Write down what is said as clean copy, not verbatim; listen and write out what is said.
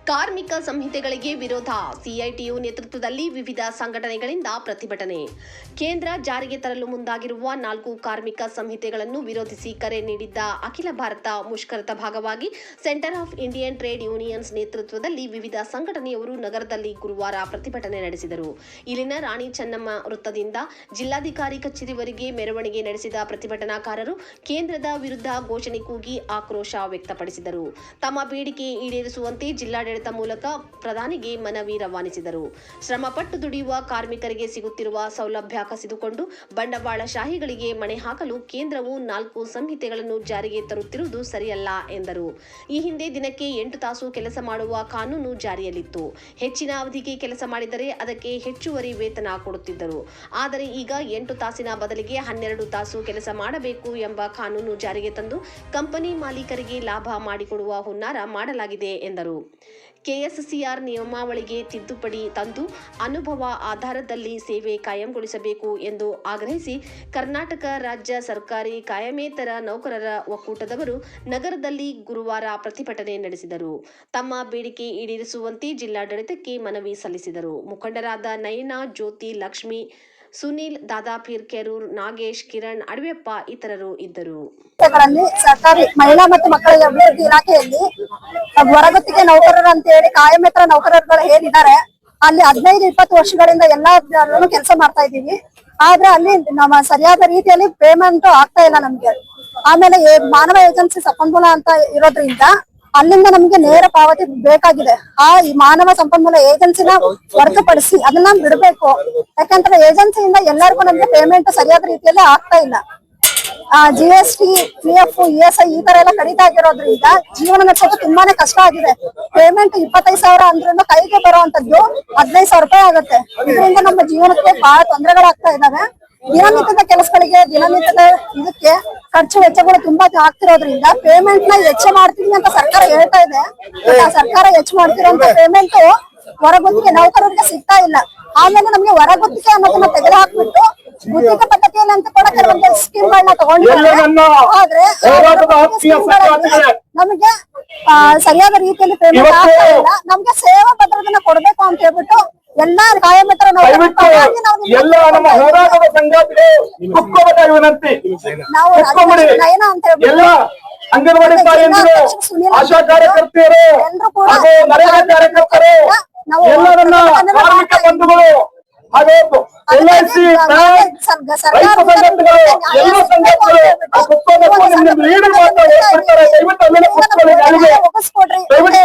ಕಾರ್ಮಿಕ ಸಂಹಿತೆಗಳಿಗೆ ವಿರೋಧ ಸಿಐಟಿಯು ನೇತೃತ್ವದಲ್ಲಿ ವಿವಿಧ ಸಂಘಟನೆಗಳಿಂದ ಪ್ರತಿಭಟನೆ. ಕೇಂದ್ರ ಜಾರಿಗೆ ತರಲು ಮುಂದಾಗಿರುವ 4 ಕಾರ್ಮಿಕ ಸಂಹಿತೆಗಳನ್ನು ವಿರೋಧಿಸಿ ಕರೆ ನೀಡಿದ್ದ ಅಖಿಲ ಭಾರತ ಮುಷ್ಕರದ ಭಾಗವಾಗಿ centre of Indian trade unions ನೇತೃತ್ವದಲ್ಲಿ ವಿವಿಧ ಸಂಘಟನೆಯವರು ನಗರದಲ್ಲಿ ಗುರುವಾರ ಪ್ರತಿಭಟನೆ ನಡೆಸಿದರು. ಇಲ್ಲಿನ ರಾಣಿ ಚೆನ್ನಮ್ಮ ವೃತ್ತದಿಂದ ಜಿಲ್ಲಾಧಿಕಾರಿ ಕಚೇರಿವರೆಗೆ ಮೆರವಣಿಗೆ ನಡೆಸಿದ ಪ್ರತಿಭಟನಾಕಾರರು ಕೇಂದ್ರದ ವಿರುದ್ಧ ಘೋಷಣೆ ಕೂಗಿ ಆಕ್ರೋಶ ವ್ಯಕ್ತಪಡಿಸಿದರು. ತಮ್ಮ ಬೇಡಿಕೆ ಈಡೇರಿಸುವಂತೆ ಜಿಲ್ಲಾಡಳಿತ ಮೂಲಕ ಪ್ರಧಾನಿಗೆ ಮನವಿ ರವಾನಿಸಿದರು. ಶ್ರಮಪಟ್ಟು ದುಡಿಯುವ ಕಾರ್ಮಿಕರಿಗೆ ಸಿಗುತ್ತಿರುವ ಸೌಲಭ್ಯ ಕಸಿದುಕೊಂಡು ಬಂಡವಾಳಶಾಹಿಗಳಿಗೆ ಮಣೆ ಹಾಕಲು ಕೇಂದ್ರವು 4 ಸಂಹಿತೆಗಳನ್ನು ಜಾರಿಗೆ ತರುತ್ತಿರುವುದು ಸರಿಯಲ್ಲ ಎಂದರು. ಈ ಹಿಂದೆ ದಿನಕ್ಕೆ 8 ತಾಸು ಕೆಲಸ ಮಾಡುವ ಕಾನೂನು ಜಾರಿಯಲ್ಲಿತ್ತು. ಹೆಚ್ಚಿನ ಅವಧಿಗೆ ಕೆಲಸ ಮಾಡಿದರೆ ಅದಕ್ಕೆ ಹೆಚ್ಚುವರಿ ವೇತನ ಕೊಡುತ್ತಿದ್ದರು. ಆದರೆ ಈಗ 8 ತಾಸಿನ ಬದಲಿಗೆ 12 ತಾಸು ಕೆಲಸ ಮಾಡಬೇಕು ಎಂಬ ಕಾನೂನು ಜಾರಿಗೆ ತಂದು ಕಂಪನಿ ಮಾಲೀಕರಿಗೆ ಲಾಭ ಮಾಡಿಕೊಡುವ ಹುನ್ನಾರ ಮಾಡಲಾಗಿದೆ ಎಂದರು. ಕೆಎಸ್ಸಿಆರ್ ನಿಯಮಾವಳಿಗೆ ತಿದ್ದುಪಡಿ ತಂದು ಅನುಭವ ಆಧಾರದಲ್ಲಿ ಸೇವೆ ಕಾಯಂಗೊಳಿಸಬೇಕು ಎಂದು ಆಗ್ರಹಿಸಿ ಕರ್ನಾಟಕ ರಾಜ್ಯ ಸರ್ಕಾರಿ ಕಾಯಮೇತರ ನೌಕರರ ಒಕ್ಕೂಟದವರು ನಗರದಲ್ಲಿ ಗುರುವಾರ ಪ್ರತಿಭಟನೆ ನಡೆಸಿದರು. ತಮ್ಮ ಬೇಡಿಕೆ ಈಡೇರಿಸುವಂತೆ ಜಿಲ್ಲಾಡಳಿತಕ್ಕೆ ಮನವಿ ಸಲ್ಲಿಸಿದರು. ಮುಖಂಡರಾದ ನಯನ, ಜ್ಯೋತಿ, ಲಕ್ಷ್ಮಿ, ಸುನೀಲ್, ದಾದಾಪೀರ್, ಕೆರೂರ್, ನಾಗೇಶ್, ಕಿರಣ್, ಅಡವೆಪ್ಪ ಇತರರು ಇದ್ದರು. ಸರ್ಕಾರಿ ಮಹಿಳಾ ಮತ್ತು ಮಕ್ಕಳ ಅಭಿವೃದ್ಧಿ ಇಲಾಖೆಯಲ್ಲಿ ಹೊರಗುತ್ತಿಗೆ ನೌಕರರು ಅಂತ ಹೇಳಿ ಕಾಯಮೇತರ ನೌಕರರುಗಳು ಏನಿದ್ದಾರೆ ಅಲ್ಲಿ 15-20 ವರ್ಷಗಳಿಂದ ಎಲ್ಲಾ ಕೆಲಸ ಮಾಡ್ತಾ ಇದೀವಿ. ಆದ್ರೆ ಅಲ್ಲಿ ನಮ್ಮ ಸರಿಯಾದ ರೀತಿಯಲ್ಲಿ ಪೇಮೆಂಟ್ ಆಗ್ತಾ ಇಲ್ಲ ನಮ್ಗೆ. ಆಮೇಲೆ ಮಾನವ ಏಜೆನ್ಸಿ ಸಂಪನ್ಮೂಲ ಅಂತ ಇರೋದ್ರಿಂದ ಅಲ್ಲಿಂದ ನಮ್ಗೆ ನೇರ ಪಾವತಿ ಬೇಕಾಗಿದೆ. ಈ ಮಾನವ ಸಂಪನ್ಮೂಲ ಏಜೆನ್ಸಿನ ಹೊರತುಪಡಿಸಿ ಅದನ್ನ ಬಿಡಬೇಕು. ಯಾಕಂದ್ರೆ ಏಜೆನ್ಸಿಯಿಂದ ಎಲ್ಲರಿಗೂ ನಮ್ಗೆ ಪೇಮೆಂಟ್ ಸರಿಯಾದ ರೀತಿಯಲ್ಲಿ ಆಗ್ತಾ ಇಲ್ಲ. GST, PF, ESI ಈ ತರ ಎಲ್ಲ ಕಡಿತಾ ಆಗಿರೋದ್ರಿಂದ ಜೀವನ ನಡೆಸೋದು ತುಂಬಾನೇ ಕಷ್ಟ ಆಗಿದೆ. ಪೇಮೆಂಟ್ 25,000 ಅಂದ್ರೂ ಕೈಗೆ ಬರುವಂತದ್ದು 15,000 ರೂಪಾಯಿ ಆಗುತ್ತೆ. ಇದರಿಂದ ನಮ್ಮ ಜೀವನಕ್ಕೆ ಬಹಳ ತೊಂದರೆಗಳಾಗ್ತಾ ಇದಾವೆ. ದಿನನಿತ್ಯದ ಕೆಲಸಗಳಿಗೆ ದಿನನಿತ್ಯದ ಇದಕ್ಕೆ ಖರ್ಚು ವೆಚ್ಚಗಳು ತುಂಬಾ ಆಗ್ತಿರೋದ್ರಿಂದ ಪೇಮೆಂಟ್ ನ ಹೆಚ್ಚು ಮಾಡ್ತೀವಿ ಅಂತ ಸರ್ಕಾರ ಹೇಳ್ತಾ ಇದೆ. ಸರ್ಕಾರ ಹೆಚ್ಚು ಮಾಡ್ತಿರೋಂತ ಪೇಮೆಂಟ್ ಹೊರಗುತ್ತಿಗೆ ನೌಕರರಿಗೆ ಸಿಗ್ತಾ ಇಲ್ಲ. ಆಮೇಲೆ ನಮ್ಗೆ ಹೊರಗುತ್ತಿಗೆ ಅನ್ನೋದನ್ನ ತೆಗೆದು ಹಾಕ್ಬಿಟ್ಟು ಗುತ್ತಿಗೆ ಪದ್ಧತಿಯಲ್ಲಿ ಅಂತ ಕೂಡ ಕೆಲವೊಂದು ಸ್ಕೀಮ್ ಗಳನ್ನ ತಗೊಂಡಿದ್ದಾರೆ. ಆದ್ರೆ ನಮಗೆ ಸರಿಯಾದ ರೀತಿಯಲ್ಲಿ ಪೇಮೆಂಟ್ ಆಗ್ತಾ ಇಲ್ಲ. ನಮ್ಗೆ ಸೇವಾ ಭದ್ರತೆನ ಕೊಡ್ಬೇಕು ಅಂತ ಹೇಳ್ಬಿಟ್ಟು ಎಲ್ಲಾ ಕಾಯಮೇತರ ನಾವು ನಯನ ಅಂತ ಹೇಳ್ಬಿಟ್ಟು ಅಂಗನವಾಡಿ ತಾಯಂದಿರು, ಆಶಾ ಕಾರ್ಯಕರ್ತೆಯರು, ನರೇಗಾ ಕಾರ್ಯಕರ್ತರು, ಎಲ್ಲರನ್ನ ಕಾರ್ಮಿಕ ಬಂಧುಗಳು ಹಾಗೂ LIC, ರೈತ ಸಂಘಟನೆಗಳು, ಎಲ್ಲ ಸಂಘಟನೆಗಳು ಆ ಕುತ್ಕೋಬೇಕು. ನಿಮ್ಗೆ ಲೀಡರ್ ಮಾತ್ರ ಹೇಳ್ಬಿಡ್ತಾರೆ. ದಯವಿಟ್ಟು ಅಲ್ಲೆಲ್ಲ ಕುತ್ಕೊಳ್ಳಿ. ದಯವಿಟ್ಟು